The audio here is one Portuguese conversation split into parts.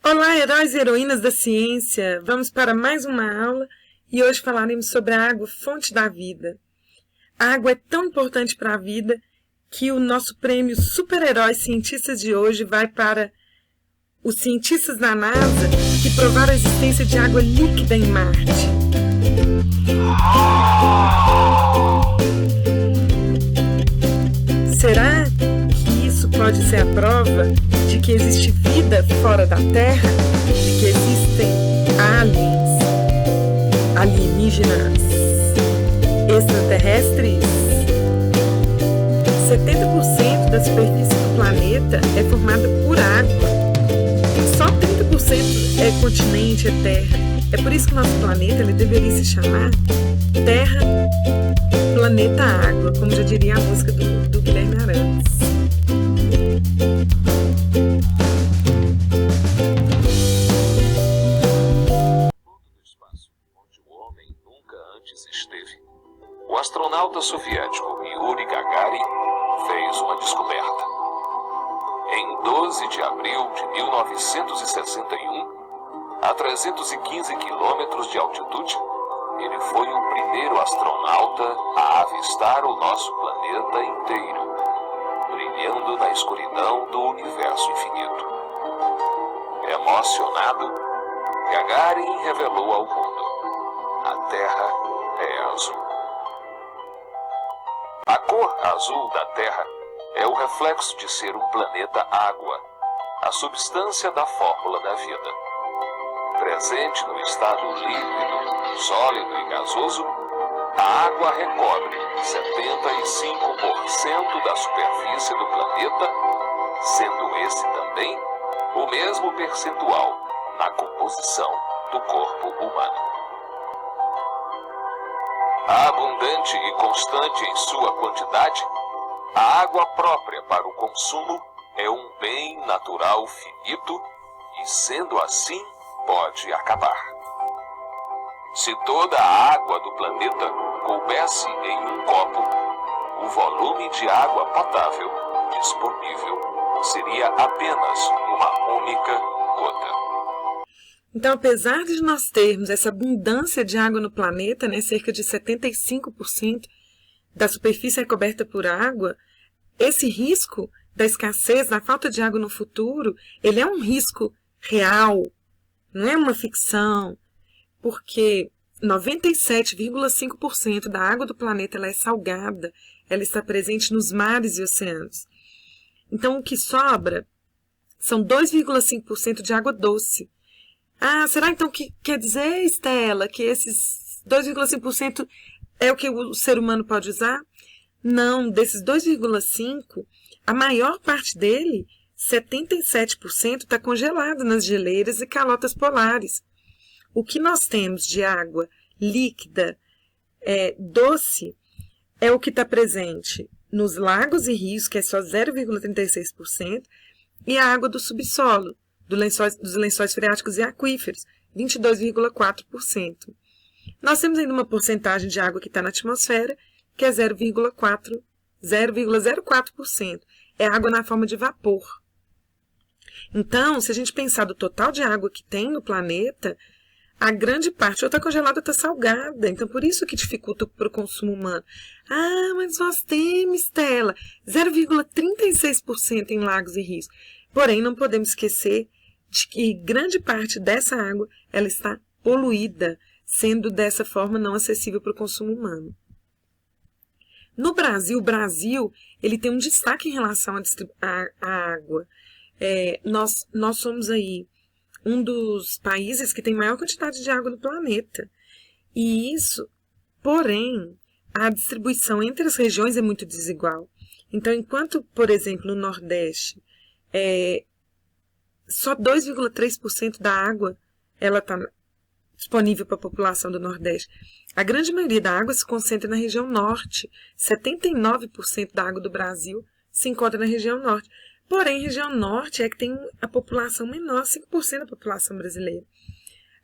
Olá, heróis e heroínas da ciência! Vamos para mais uma aula e hoje falaremos sobre a água, fonte da vida. A água é tão importante para a vida que o nosso prêmio Super-Heróis Cientistas de hoje vai para os cientistas da NASA que provaram a existência de água líquida em Marte. Será que isso pode ser a prova de que existe vida fora da Terra? De que existem aliens, alienígenas, extraterrestres? 70% da superfície do planeta é formada por água. Só 30% é continente, é terra. É por isso que o nosso planeta ele deveria se chamar Terra, Planeta Água, como já diria a música do Guilherme Arantes. Do espaço, onde o homem nunca antes esteve. O astronauta soviético Yuri Gagarin fez uma descoberta. Em 12 de abril de 1961, a 315 quilômetros de altitude, ele foi o primeiro astronauta a avistar o nosso planeta inteiro, brilhando na escuridão do universo infinito. Emocionado, Gagarin revelou ao mundo: a Terra é azul. A cor azul da Terra é o reflexo de ser um planeta água, a substância da fórmula da vida. Presente no estado líquido, sólido e gasoso, a água recobre 75% da superfície do planeta, sendo esse também o mesmo percentual na composição do corpo humano. Abundante e constante em sua quantidade, a água própria para o consumo é um bem natural finito e, sendo assim, pode acabar. Se toda a água do planeta coubesse em um copo, o volume de água potável disponível seria apenas uma única gota. Então, apesar de nós termos essa abundância de água no planeta, né, cerca de 75% da superfície é coberta por água, esse risco da escassez, da falta de água no futuro, ele é um risco real, não é uma ficção, porque 97,5% da água do planeta ela é salgada, ela está presente nos mares e oceanos. Então, o que sobra são 2,5% de água doce. Ah, será então que quer dizer, Estela, que esses 2,5% é o que o ser humano pode usar? Não, desses 2,5%, a maior parte dele, 77%, está congelado nas geleiras e calotas polares. O que nós temos de água líquida, doce, é o que está presente nos lagos e rios, que é só 0,36%, e a água do subsolo, dos lençóis freáticos e aquíferos, 22,4%. Nós temos ainda uma porcentagem de água que está na atmosfera, que é 0,04%. É água na forma de vapor. Então, se a gente pensar do total de água que tem no planeta, a grande parte ou está congelada ou está salgada. Então, por isso que dificulta para o consumo humano. Ah, mas nós temos, Stella, 0,36% em lagos e rios. Porém, não podemos esquecer de que grande parte dessa água ela está poluída, sendo dessa forma não acessível para o consumo humano. No Brasil, ele tem um destaque em relação à água. Nós somos aí um dos países que tem maior quantidade de água no planeta. E isso, porém, a distribuição entre as regiões é muito desigual. Então, enquanto, por exemplo, no Nordeste, só 2,3% da água ela está disponível para a população do Nordeste. A grande maioria da água se concentra na região Norte. 79% da água do Brasil se encontra na região Norte. Porém, a região Norte é que tem a população menor, 5% da população brasileira.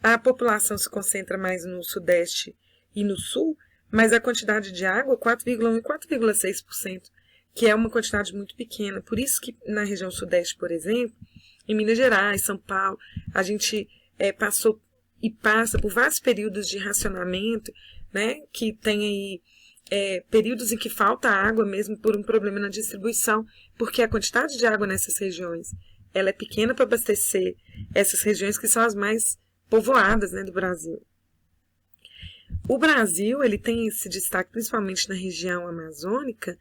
A população se concentra mais no Sudeste e no Sul, mas a quantidade de água, 4,1% e 4,6%, que é uma quantidade muito pequena. Por isso que na região Sudeste, por exemplo, em Minas Gerais, São Paulo, a gente passou e passa por vários períodos de racionamento, né, que tem aí períodos em que falta água mesmo por um problema na distribuição, porque a quantidade de água nessas regiões ela é pequena para abastecer essas regiões que são as mais povoadas, né, do Brasil. O Brasil ele tem esse destaque principalmente na região amazônica,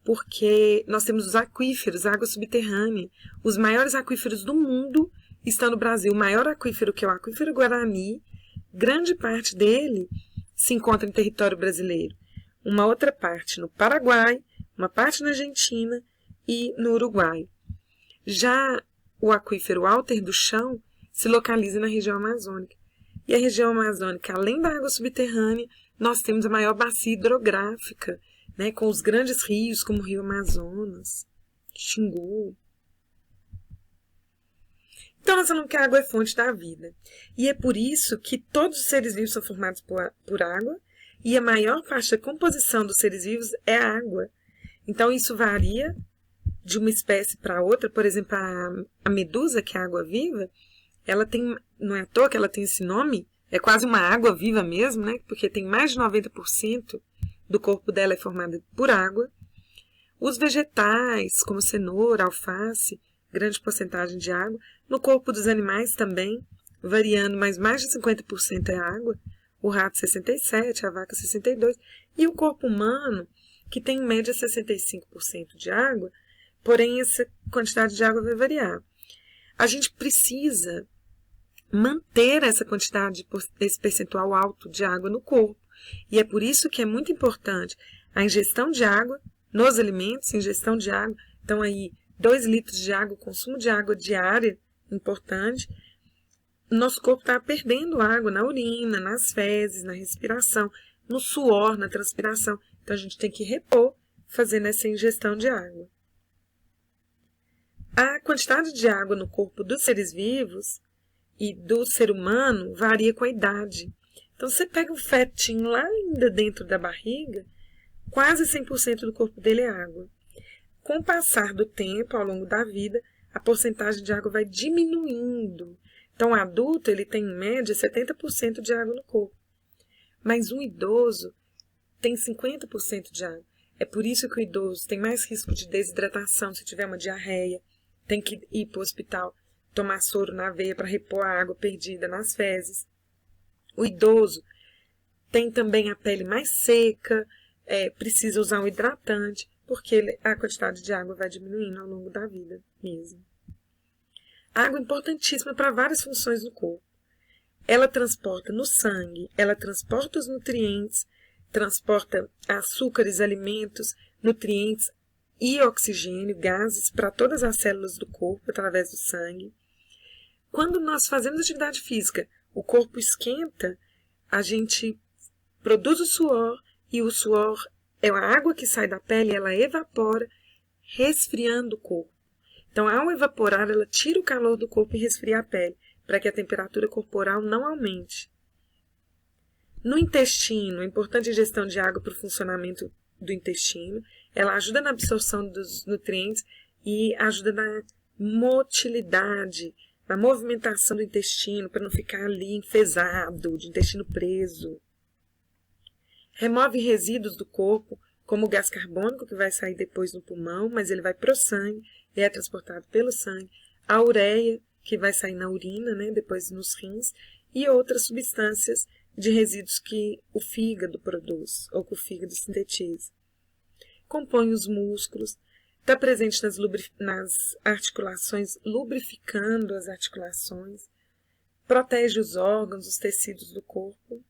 porque nós temos os aquíferos, água subterrânea. Os maiores aquíferos do mundo estão no Brasil. O maior aquífero, que é o aquífero Guarani, grande parte dele se encontra em território brasileiro. Uma outra parte no Paraguai, uma parte na Argentina e no Uruguai. Já o aquífero Alter do Chão se localiza na região amazônica. E a região amazônica, além da água subterrânea, nós temos a maior bacia hidrográfica, né, com os grandes rios, como o Rio Amazonas, Xingu. Então, nós falamos que a água é fonte da vida. E é por isso que todos os seres vivos são formados por água, e a maior parte da composição dos seres vivos é a água. Então, isso varia de uma espécie para outra. Por exemplo, a medusa, que é a água viva, ela tem, não é à toa que ela tem esse nome, é quase uma água viva mesmo, né? Porque tem mais de 90% do corpo dela é formado por água. Os vegetais, como cenoura, alface, grande porcentagem de água. No corpo dos animais também, variando, mas mais de 50% é água. O rato 67%, a vaca 62%. E o corpo humano, que tem em média 65% de água, porém essa quantidade de água vai variar. A gente precisa manter essa quantidade, esse percentual alto de água no corpo. E é por isso que é muito importante a ingestão de água nos alimentos, ingestão de água. Então, aí, 2 litros de água, consumo de água diária, importante. Nosso corpo está perdendo água na urina, nas fezes, na respiração, no suor, na transpiração. Então, a gente tem que repor, fazendo essa ingestão de água. A quantidade de água no corpo dos seres vivos e do ser humano varia com a idade. Então, você pega um fetinho lá ainda dentro da barriga, quase 100% do corpo dele é água. Com o passar do tempo, ao longo da vida, a porcentagem de água vai diminuindo. Então, o adulto ele tem, em média, 70% de água no corpo. Mas um idoso tem 50% de água. É por isso que o idoso tem mais risco de desidratação se tiver uma diarreia. Tem que ir para o hospital, tomar soro na veia para repor a água perdida nas fezes. O idoso tem também a pele mais seca, precisa usar um hidratante, porque a quantidade de água vai diminuindo ao longo da vida mesmo. A água é importantíssima para várias funções do corpo. Ela transporta no sangue, ela transporta os nutrientes, transporta açúcares, alimentos, nutrientes e oxigênio, gases para todas as células do corpo através do sangue. Quando nós fazemos atividade física, o corpo esquenta, a gente produz o suor e o suor é a água que sai da pele, ela evapora, resfriando o corpo. Então, ao evaporar, ela tira o calor do corpo e resfria a pele, para que a temperatura corporal não aumente. No intestino, é importante a ingestão de água para o funcionamento do intestino. Ela ajuda na absorção dos nutrientes e ajuda na motilidade, na movimentação do intestino, para não ficar ali enfesado, de intestino preso. Remove resíduos do corpo, como o gás carbônico, que vai sair depois no pulmão, mas ele vai para o sangue, e é transportado pelo sangue. A ureia, que vai sair na urina, né, depois nos rins, e outras substâncias de resíduos que o fígado produz, ou que o fígado sintetiza. Compõe os músculos, está presente nas articulações, lubrificando as articulações, protege os órgãos, os tecidos do corpo.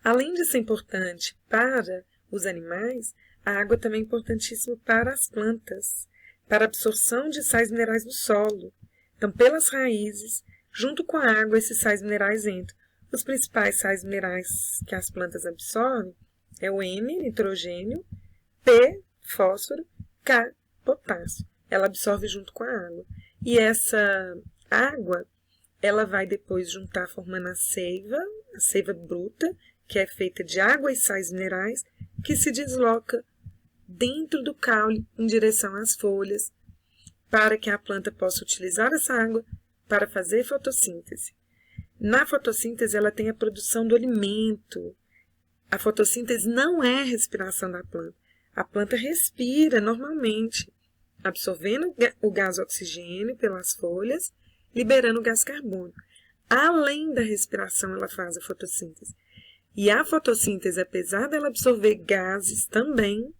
Além de ser importante para os animais, a água também é importantíssima para as plantas, para a absorção de sais minerais no solo. Então, pelas raízes, junto com a água, esses sais minerais entram. Os principais sais minerais que as plantas absorvem é o M, nitrogênio, P, fósforo, K, potássio. Ela absorve junto com a água. E essa água, ela vai depois juntar formando a seiva bruta, que é feita de água e sais minerais, que se desloca dentro do caule em direção às folhas, para que a planta possa utilizar essa água para fazer fotossíntese. Na fotossíntese, ela tem a produção do alimento. A fotossíntese não é respiração da planta. A planta respira normalmente, absorvendo o gás oxigênio pelas folhas, liberando o gás carbônico. Além da respiração, ela faz a fotossíntese. E a fotossíntese, apesar dela absorver gases também,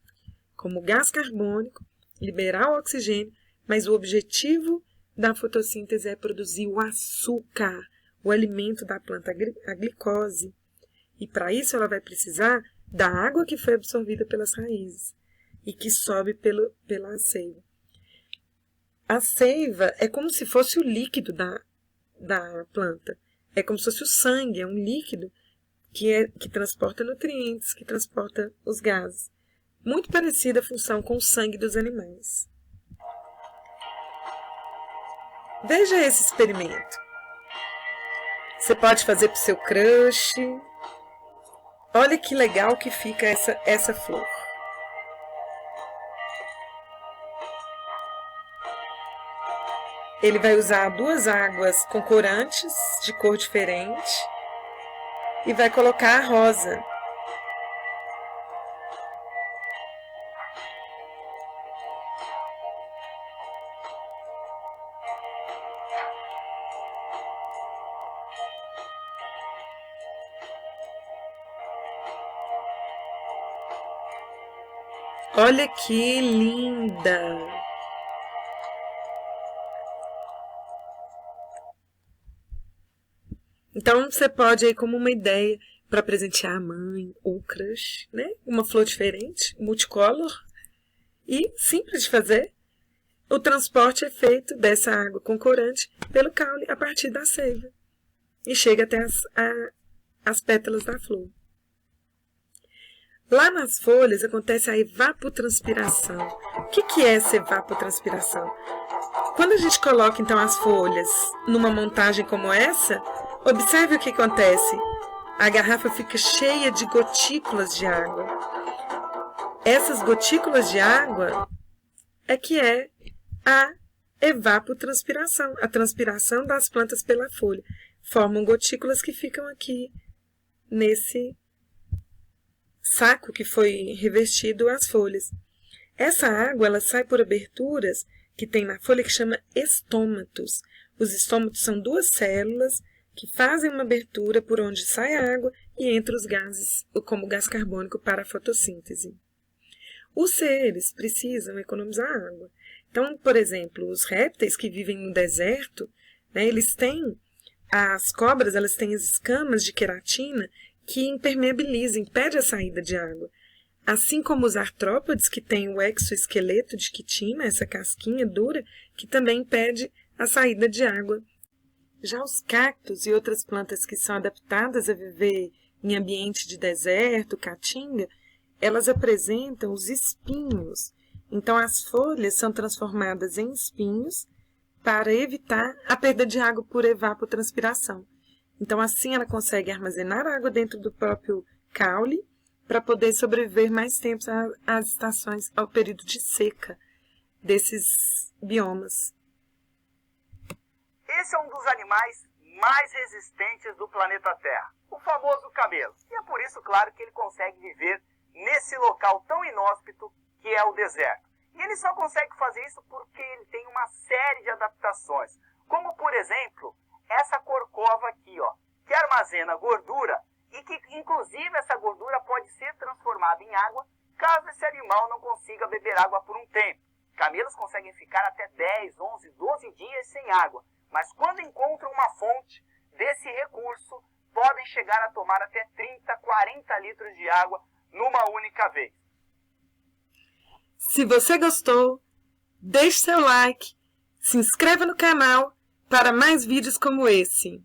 como gás carbônico, liberar o oxigênio, mas o objetivo da fotossíntese é produzir o açúcar, o alimento da planta, a glicose. E para isso ela vai precisar da água que foi absorvida pelas raízes e que sobe pela seiva. A seiva é como se fosse o líquido da planta. É como se fosse o sangue, é um líquido que transporta nutrientes, que transporta os gases. Muito parecida a função com o sangue dos animais. Veja esse experimento. Você pode fazer para o seu crush. Olha que legal que fica essa flor. Ele vai usar 2 águas com corantes de cor diferente e vai colocar a rosa. Olha que linda! Então, você pode aí como uma ideia para presentear a mãe ou o crush, né? Uma flor diferente, multicolor e simples de fazer. O transporte é feito dessa água com corante pelo caule a partir da seiva e chega até as pétalas da flor. Lá nas folhas acontece a evapotranspiração. O que é essa evapotranspiração? Quando a gente coloca então as folhas numa montagem como essa, observe o que acontece. A garrafa fica cheia de gotículas de água. Essas gotículas de água é a evapotranspiração, a transpiração das plantas pela folha. Formam gotículas que ficam aqui nesse saco que foi revestido as folhas. Essa água ela sai por aberturas que tem na folha que chama estômatos. Os estômatos são 2 células que fazem uma abertura por onde sai a água e entra os gases, como gás carbônico para a fotossíntese. Os seres precisam economizar água. Então, por exemplo, os répteis que vivem no deserto, né, as cobras elas têm as escamas de queratina que impermeabiliza, impede a saída de água. Assim como os artrópodes, que têm o exoesqueleto de quitina, essa casquinha dura, que também impede a saída de água. Já os cactos e outras plantas que são adaptadas a viver em ambiente de deserto, caatinga, elas apresentam os espinhos. Então, as folhas são transformadas em espinhos para evitar a perda de água por evapotranspiração. Então, assim, ela consegue armazenar água dentro do próprio caule para poder sobreviver mais tempo às estações, ao período de seca desses biomas. Esse é um dos animais mais resistentes do planeta Terra, o famoso camelo. E é por isso, claro, que ele consegue viver nesse local tão inóspito que é o deserto. E ele só consegue fazer isso porque ele tem uma série de adaptações, como, por exemplo, essa corcova aqui, ó, que armazena gordura e que, inclusive, essa gordura pode ser transformada em água caso esse animal não consiga beber água por um tempo. Camelos conseguem ficar até 10, 11, 12 dias sem água, mas quando encontram uma fonte desse recurso, podem chegar a tomar até 30, 40 litros de água numa única vez. Se você gostou, deixe seu like, se inscreva no canal para mais vídeos como esse.